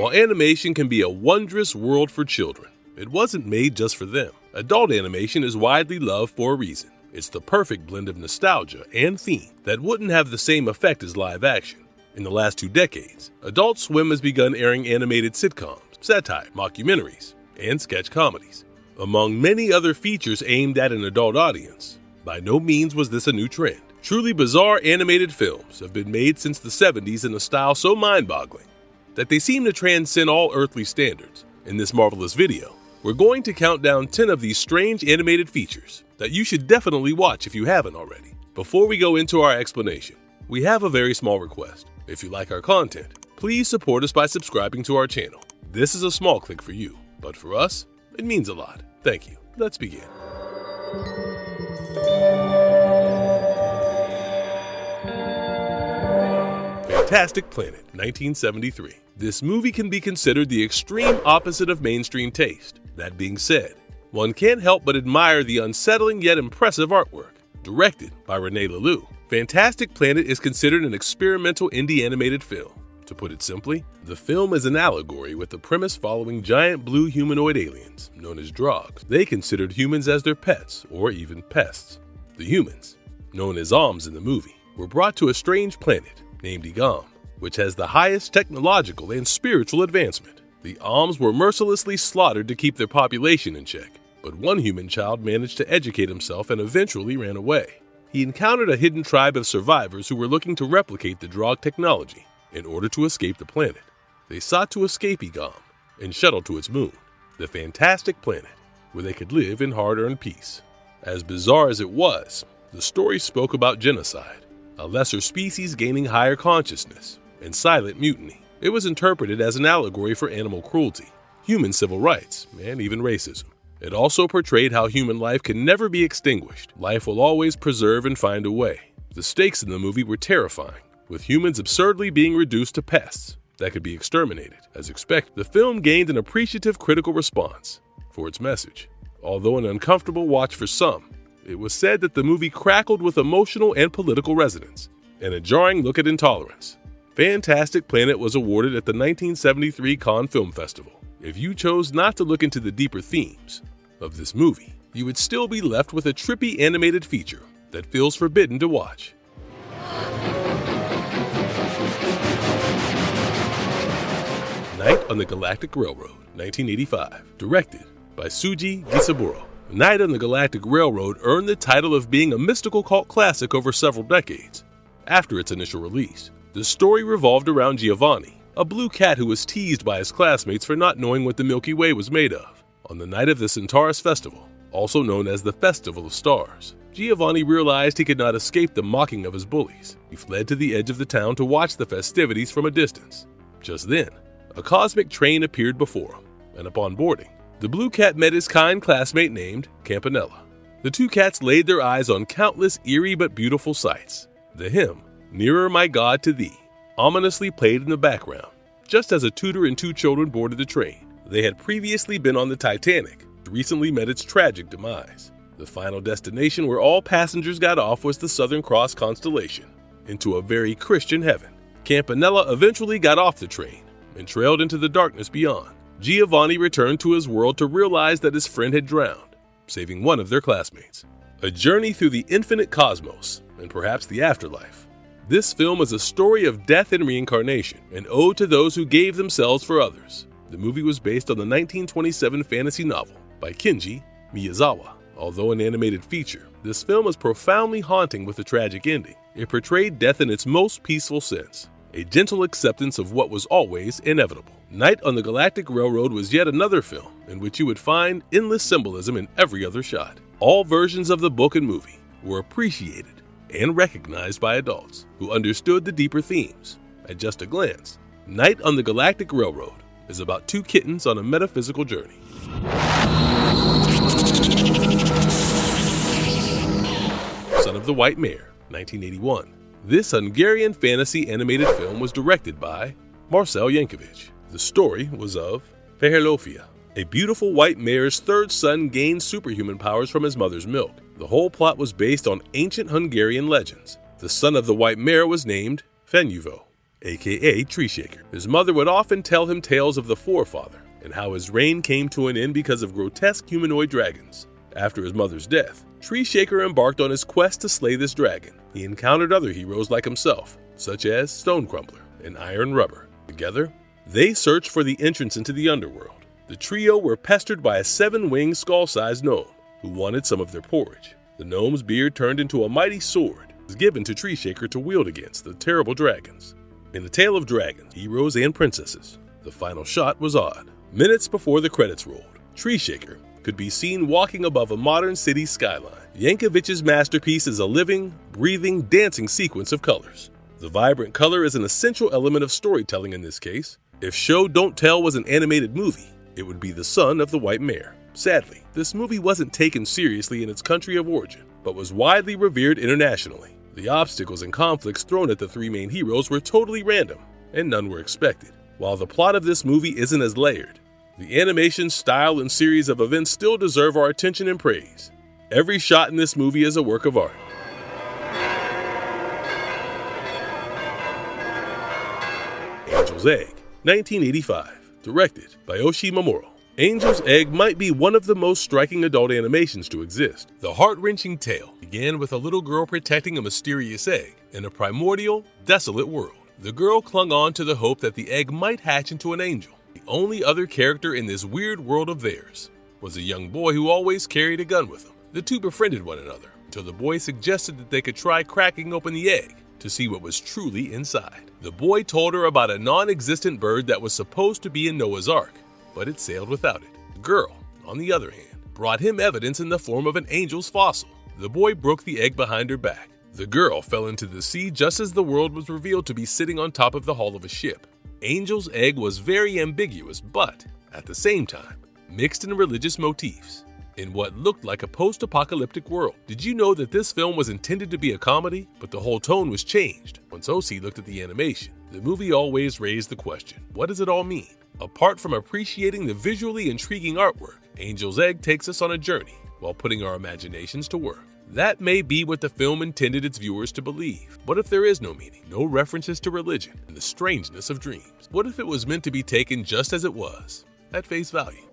While animation can be a wondrous world for children, it wasn't made just for them. Adult animation is widely loved for a reason. It's the perfect blend of nostalgia and theme that wouldn't have the same effect as live action. In the last 2 decades, Adult Swim has begun airing animated sitcoms, satire, mockumentaries, and sketch comedies, among many other features aimed at an adult audience. By no means was this a new trend. Truly bizarre animated films have been made since the 70s in a style so mind-boggling that they seem to transcend all earthly standards. In this marvelous video, we're going to count down 10 of these strange animated features that you should definitely watch if you haven't already. Before we go into our explanation, we have a very small request. If you like our content, please support us by subscribing to our channel. This is a small click for you, but for us, it means a lot. Thank you. Let's begin. Fantastic Planet, 1973. This movie can be considered the extreme opposite of mainstream taste. That being said, one can't help but admire the unsettling yet impressive artwork. Directed by René Laloux, Fantastic Planet is considered an experimental indie animated film. To put it simply, the film is an allegory with the premise following giant blue humanoid aliens, known as Drogs. They considered humans as their pets, or even pests. The humans, known as Oms in the movie, were brought to a strange planet named Igam, which has the highest technological and spiritual advancement. The Oms were mercilessly slaughtered to keep their population in check, but one human child managed to educate himself and eventually ran away. He encountered a hidden tribe of survivors who were looking to replicate the drog technology in order to escape the planet. They sought to escape Igam and shuttle to its moon, the Fantastic Planet, where they could live in hard-earned peace. As bizarre as it was, the story spoke about genocide, a lesser species gaining higher consciousness, and silent mutiny. It was interpreted as an allegory for animal cruelty, human civil rights, and even racism. It also portrayed how human life can never be extinguished. Life will always preserve and find a way. The stakes in the movie were terrifying, with humans absurdly being reduced to pests that could be exterminated. As expected, the film gained an appreciative critical response for its message. Although an uncomfortable watch for some, it was said that the movie crackled with emotional and political resonance, and a jarring look at intolerance. Fantastic Planet was awarded at the 1973 Cannes Film Festival. If you chose not to look into the deeper themes of this movie, you would still be left with a trippy animated feature that feels forbidden to watch. Night on the Galactic Railroad, 1985, directed by Suji Gisaburo. Night on the Galactic Railroad earned the title of being a mystical cult classic over several decades. After its initial release, the story revolved around Giovanni, a blue cat who was teased by his classmates for not knowing what the Milky Way was made of. On the night of the Centaurus Festival, also known as the Festival of Stars, Giovanni realized he could not escape the mocking of his bullies. He fled to the edge of the town to watch the festivities from a distance. Just then, a cosmic train appeared before him, and upon boarding, the blue cat met his kind classmate named Campanella. The two cats laid their eyes on countless eerie but beautiful sights. The hymn, "Nearer My God to Thee," ominously played in the background, just as a tutor and 2 children boarded the train. They had previously been on the Titanic, which recently met its tragic demise. The final destination where all passengers got off was the Southern Cross constellation, into a very Christian heaven. Campanella eventually got off the train and trailed into the darkness beyond. Giovanni returned to his world to realize that his friend had drowned, saving one of their classmates. A journey through the infinite cosmos, and perhaps the afterlife. This film is a story of death and reincarnation, an ode to those who gave themselves for others. The movie was based on the 1927 fantasy novel by Kenji Miyazawa. Although an animated feature, this film is profoundly haunting with a tragic ending. It portrayed death in its most peaceful sense, a gentle acceptance of what was always inevitable. Night on the Galactic Railroad was yet another film in which you would find endless symbolism in every other shot. All versions of the book and movie were appreciated and recognized by adults who understood the deeper themes. At just a glance, Night on the Galactic Railroad is about 2 kittens on a metaphysical journey. Son of the White Mare, 1981. This Hungarian fantasy animated film was directed by Marcel Yankovic. The story was of Feherlofia, a beautiful white mare's 3rd son gained superhuman powers from his mother's milk. The whole plot was based on ancient Hungarian legends. The son of the white mare was named Fenyuvo, aka Tree Shaker. His mother would often tell him tales of the forefather and how his reign came to an end because of grotesque humanoid dragons. After his mother's death, Tree Shaker embarked on his quest to slay this dragon. He encountered other heroes like himself, such as Stone Crumbler and Iron Rubber. Together, they searched for the entrance into the underworld. The trio were pestered by a 7-winged skull-sized gnome who wanted some of their porridge. The gnome's beard turned into a mighty sword, given to Tree Shaker to wield against the terrible dragons. In the tale of dragons, heroes, and princesses, the final shot was odd. Minutes before the credits rolled, Tree Shaker could be seen walking above a modern city skyline. Yankovic's masterpiece is a living, breathing, dancing sequence of colors. The vibrant color is an essential element of storytelling in this case. If Show Don't Tell was an animated movie, it would be The Son of the White Mare. Sadly, this movie wasn't taken seriously in its country of origin, but was widely revered internationally. The obstacles and conflicts thrown at the 3 main heroes were totally random, and none were expected. While the plot of this movie isn't as layered, the animation, style, and series of events still deserve our attention and praise. Every shot in this movie is a work of art. Angel's Egg, 1985, directed by Oshii Mamoru. Angel's Egg might be one of the most striking adult animations to exist. The heart-wrenching tale began with a little girl protecting a mysterious egg in a primordial, desolate world. The girl clung on to the hope that the egg might hatch into an angel. The only other character in this weird world of theirs was a young boy who always carried a gun with him. The two befriended one another until the boy suggested that they could try cracking open the egg to see what was truly inside. The boy told her about a non-existent bird that was supposed to be in Noah's Ark, but it sailed without it. The girl, on the other hand, brought him evidence in the form of an angel's fossil. The boy broke the egg behind her back. The girl fell into the sea just as the world was revealed to be sitting on top of the hull of a ship. Angel's Egg was very ambiguous, but, at the same time, mixed in religious motifs. In what looked like a post-apocalyptic world. Did you know that this film was intended to be a comedy, but the whole tone was changed? Once Oshii looked at the animation, the movie always raised the question, what does it all mean? Apart from appreciating the visually intriguing artwork, Angel's Egg takes us on a journey while putting our imaginations to work. That may be what the film intended its viewers to believe. What if there is no meaning, no references to religion, and the strangeness of dreams? What if it was meant to be taken just as it was, at face value?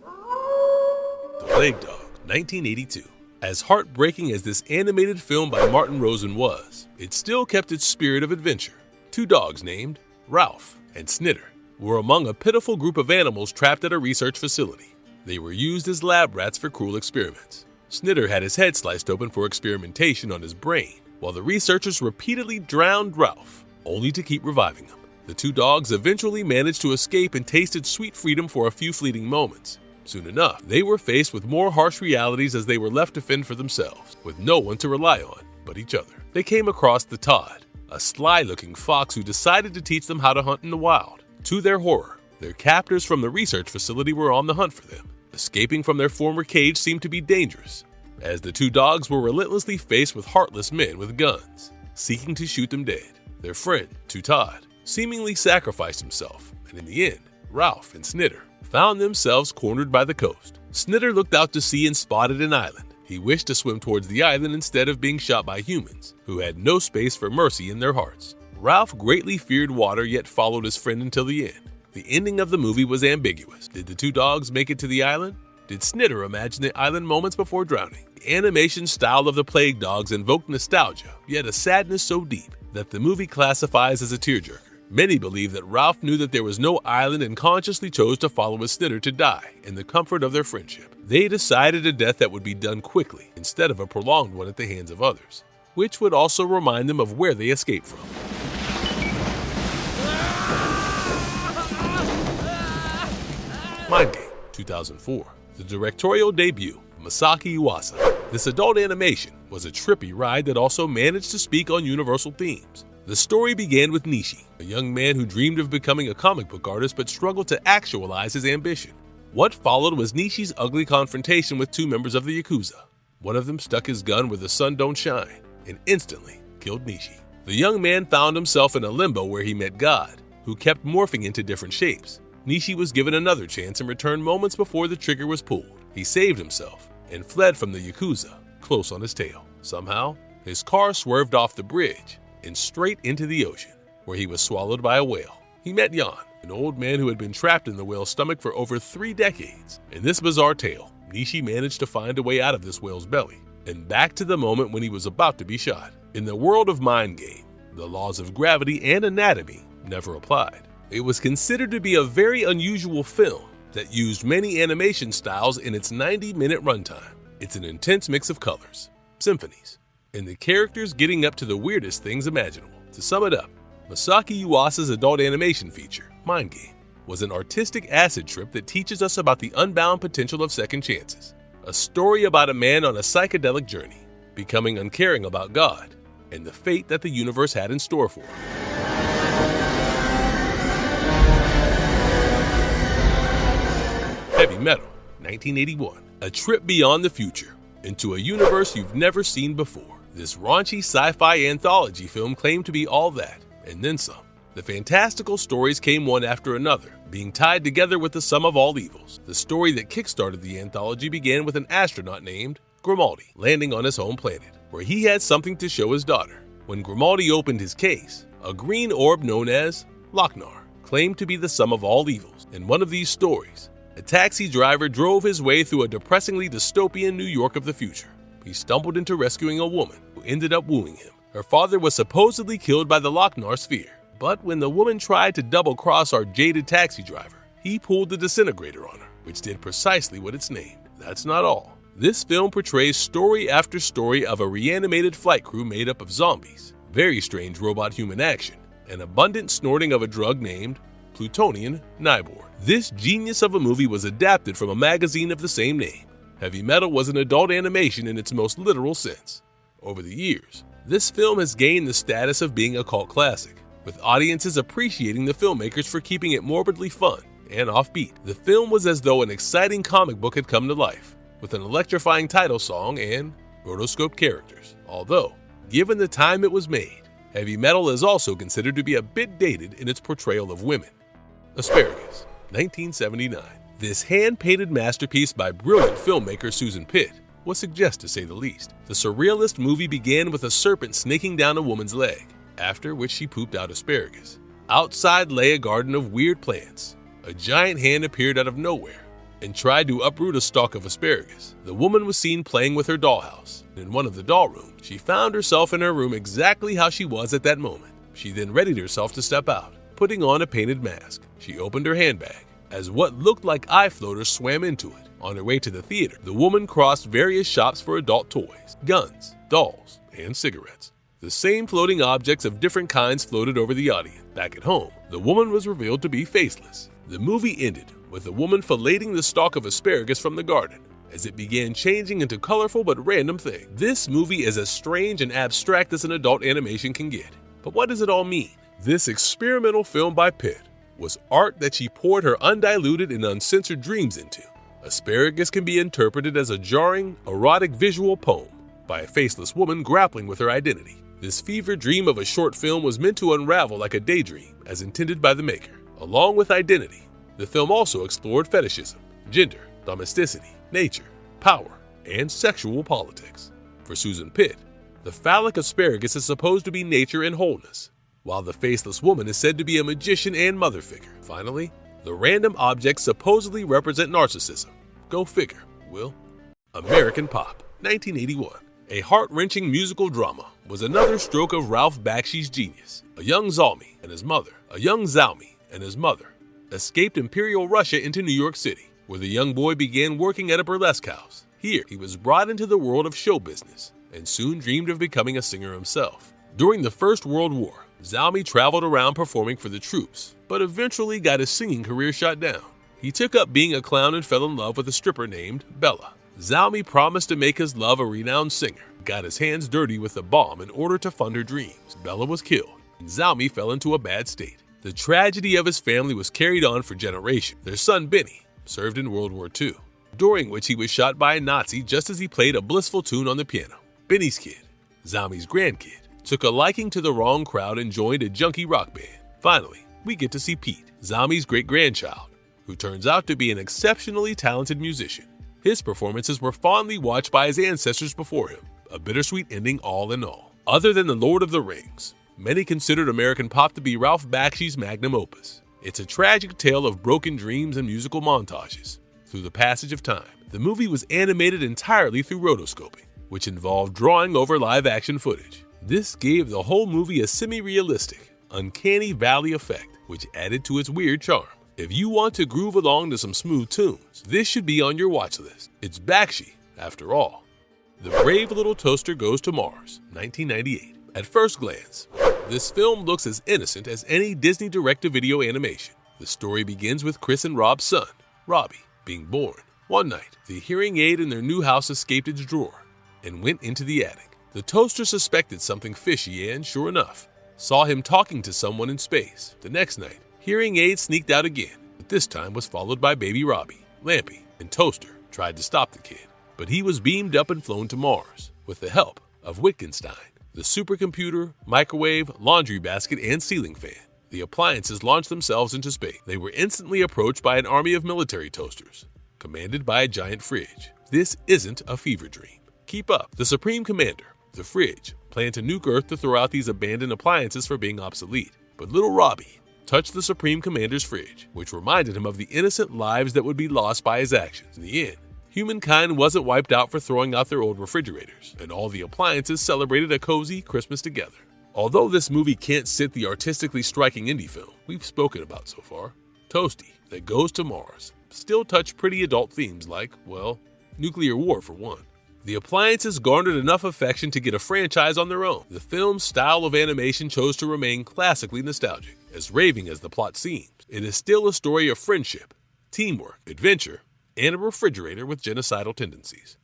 The Plague Dog, 1982. As heartbreaking as this animated film by Martin Rosen was, it still kept its spirit of adventure. 2 dogs named Ralph and Snitter were among a pitiful group of animals trapped at a research facility. They were used as lab rats for cruel experiments. Snitter had his head sliced open for experimentation on his brain, while the researchers repeatedly drowned Ralph, only to keep reviving him. The 2 dogs eventually managed to escape and tasted sweet freedom for a few fleeting moments. Soon enough, they were faced with more harsh realities as they were left to fend for themselves, with no one to rely on but each other. They came across the Todd, a sly-looking fox who decided to teach them how to hunt in the wild. To their horror, their captors from the research facility were on the hunt for them. Escaping from their former cage seemed to be dangerous, as the 2 dogs were relentlessly faced with heartless men with guns, seeking to shoot them dead. Their friend, Todd, seemingly sacrificed himself, and in the end, Ralph and Snitter found themselves cornered by the coast. Snitter looked out to sea and spotted an island. He wished to swim towards the island instead of being shot by humans, who had no space for mercy in their hearts. Ralph greatly feared water, yet followed his friend until the end. The ending of the movie was ambiguous. Did the 2 dogs make it to the island? Did Snitter imagine the island moments before drowning? The animation style of the Plague Dogs invoked nostalgia, yet a sadness so deep that the movie classifies as a tearjerker. Many believe that Ralph knew that there was no island and consciously chose to follow his Snitter to die in the comfort of their friendship. They decided a death that would be done quickly instead of a prolonged one at the hands of others, which would also remind them of where they escaped from. Mind Game, 2004. The directorial debut of Masaki Yuasa. This adult animation was a trippy ride that also managed to speak on universal themes. The story began with Nishi, a young man who dreamed of becoming a comic book artist but struggled to actualize his ambition. What followed was Nishi's ugly confrontation with 2 members of the Yakuza. One of them stuck his gun where the sun don't shine and instantly killed Nishi. The young man found himself in a limbo where he met God, who kept morphing into different shapes. Nishi was given another chance and returned moments before the trigger was pulled. He saved himself and fled from the Yakuza, close on his tail. Somehow, his car swerved off the bridge, and straight into the ocean, where he was swallowed by a whale. He met Jan, an old man who had been trapped in the whale's stomach for over 3 decades. In this bizarre tale, Nishi managed to find a way out of this whale's belly and back to the moment when he was about to be shot. In the world of Mind Game, the laws of gravity and anatomy never applied. It was considered to be a very unusual film that used many animation styles in its 90-minute runtime. It's an intense mix of colors, symphonies, and the characters getting up to the weirdest things imaginable. To sum it up, Masaki Yuasa's adult animation feature, Mind Game, was an artistic acid trip that teaches us about the unbound potential of second chances. A story about a man on a psychedelic journey, becoming uncaring about God and the fate that the universe had in store for him. Heavy Metal, 1981. A trip beyond the future, into a universe you've never seen before. This raunchy sci-fi anthology film claimed to be all that, and then some. The fantastical stories came one after another, being tied together with the sum of all evils. The story that kickstarted the anthology began with an astronaut named Grimaldi landing on his home planet, where he had something to show his daughter. When Grimaldi opened his case, a green orb known as Lochnar claimed to be the sum of all evils. In one of these stories, a taxi driver drove his way through a depressingly dystopian New York of the future. He stumbled into rescuing a woman who ended up wooing him. Her father was supposedly killed by the Lochnar sphere. But when the woman tried to double-cross our jaded taxi driver, he pulled the disintegrator on her, which did precisely what it's named. That's not all. This film portrays story after story of a reanimated flight crew made up of zombies, very strange robot-human action, and abundant snorting of a drug named Plutonian Nibor. This genius of a movie was adapted from a magazine of the same name. Heavy Metal was an adult animation in its most literal sense. Over the years, this film has gained the status of being a cult classic, with audiences appreciating the filmmakers for keeping it morbidly fun and offbeat. The film was as though an exciting comic book had come to life, with an electrifying title song and rotoscope characters. Although, given the time it was made, Heavy Metal is also considered to be a bit dated in its portrayal of women. Asparagus, 1979. This hand-painted masterpiece by brilliant filmmaker Susan Pitt was suggestive to say the least. The surrealist movie began with a serpent snaking down a woman's leg, after which she pooped out asparagus. Outside lay a garden of weird plants. A giant hand appeared out of nowhere and tried to uproot a stalk of asparagus. The woman was seen playing with her dollhouse. In one of the doll rooms, she found herself in her room exactly how she was at that moment. She then readied herself to step out, putting on a painted mask. She opened her handbag as what looked like eye floaters swam into it. On her way to the theater, the woman crossed various shops for adult toys, guns, dolls, and cigarettes. The same floating objects of different kinds floated over the audience. Back at home, the woman was revealed to be faceless. The movie ended with the woman filleting the stalk of asparagus from the garden as it began changing into colorful but random things. This movie is as strange and abstract as an adult animation can get. But what does it all mean? This experimental film by Pitt was art that she poured her undiluted and uncensored dreams into. Asparagus can be interpreted as a jarring, erotic visual poem by a faceless woman grappling with her identity. This fever dream of a short film was meant to unravel like a daydream, as intended by the maker. Along with identity, the film also explored fetishism, gender, domesticity, nature, power, and sexual politics. For Susan Pitt, the phallic asparagus is supposed to be nature and wholeness, while the faceless woman is said to be a magician and mother figure. Finally, the random objects supposedly represent narcissism. Go figure, Will. American Pop, 1981. A heart-wrenching musical drama was another stroke of Ralph Bakshi's genius. A young Zalmi and his mother escaped Imperial Russia into New York City, where the young boy began working at a burlesque house. Here, he was brought into the world of show business and soon dreamed of becoming a singer himself. During the First World War, Zalmi traveled around performing for the troops, but eventually got his singing career shot down. He took up being a clown and fell in love with a stripper named Bella. Zalmi promised to make his love a renowned singer, got his hands dirty with a bomb in order to fund her dreams. Bella was killed, and Zalmi fell into a bad state. The tragedy of his family was carried on for generations. Their son Benny served in World War II, during which he was shot by a Nazi just as he played a blissful tune on the piano. Benny's kid, Zalmi's grandkid, took a liking to the wrong crowd and joined a junkie rock band. Finally, we get to see Pete, Zalmi's great-grandchild, who turns out to be an exceptionally talented musician. His performances were fondly watched by his ancestors before him, a bittersweet ending all in all. Other than The Lord of the Rings, many considered American Pop to be Ralph Bakshi's magnum opus. It's a tragic tale of broken dreams and musical montages. Through the passage of time, the movie was animated entirely through rotoscoping, which involved drawing over live-action footage. This gave the whole movie a semi-realistic, uncanny valley effect, which added to its weird charm. If you want to groove along to some smooth tunes, this should be on your watch list. It's Bakshi, after all. The Brave Little Toaster Goes to Mars, 1998. At first glance, this film looks as innocent as any Disney direct-to-video animation. The story begins with Chris and Rob's son, Robbie, being born. One night, the hearing aid in their new house escaped its drawer and went into the attic. The toaster suspected something fishy and, sure enough, saw him talking to someone in space. The next night, hearing aid sneaked out again, but this time was followed by baby Robbie. Lampy and Toaster tried to stop the kid, but he was beamed up and flown to Mars with the help of Wittgenstein, the supercomputer, microwave, laundry basket, and ceiling fan. The appliances launched themselves into space. They were instantly approached by an army of military toasters, commanded by a giant fridge. This isn't a fever dream. Keep up. The Supreme Commander, the fridge, planned to nuke Earth to throw out these abandoned appliances for being obsolete. But little Robbie touched the Supreme Commander's fridge, which reminded him of the innocent lives that would be lost by his actions. In the end, humankind wasn't wiped out for throwing out their old refrigerators, and all the appliances celebrated a cozy Christmas together. Although this movie can't sit the artistically striking indie film we've spoken about so far, Toasty, That Goes to Mars, still touch pretty adult themes like, well, nuclear war for one. The appliances garnered enough affection to get a franchise on their own. The film's style of animation chose to remain classically nostalgic. As raving as the plot seems, it is still a story of friendship, teamwork, adventure, and a refrigerator with genocidal tendencies.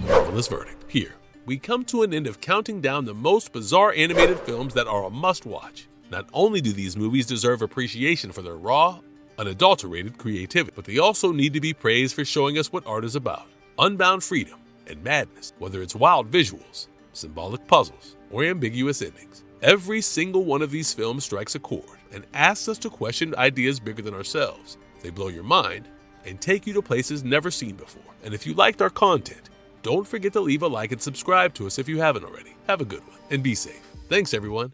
Marvelous verdict. Here, we come to an end of counting down the most bizarre animated films that are a must-watch. Not only do these movies deserve appreciation for their raw, unadulterated creativity, but they also need to be praised for showing us what art is about. Unbound freedom and madness, whether it's wild visuals, symbolic puzzles, or ambiguous endings. Every single one of these films strikes a chord and asks us to question ideas bigger than ourselves. They blow your mind and take you to places never seen before. And if you liked our content, don't forget to leave a like and subscribe to us if you haven't already. Have a good one and be safe. Thanks, everyone.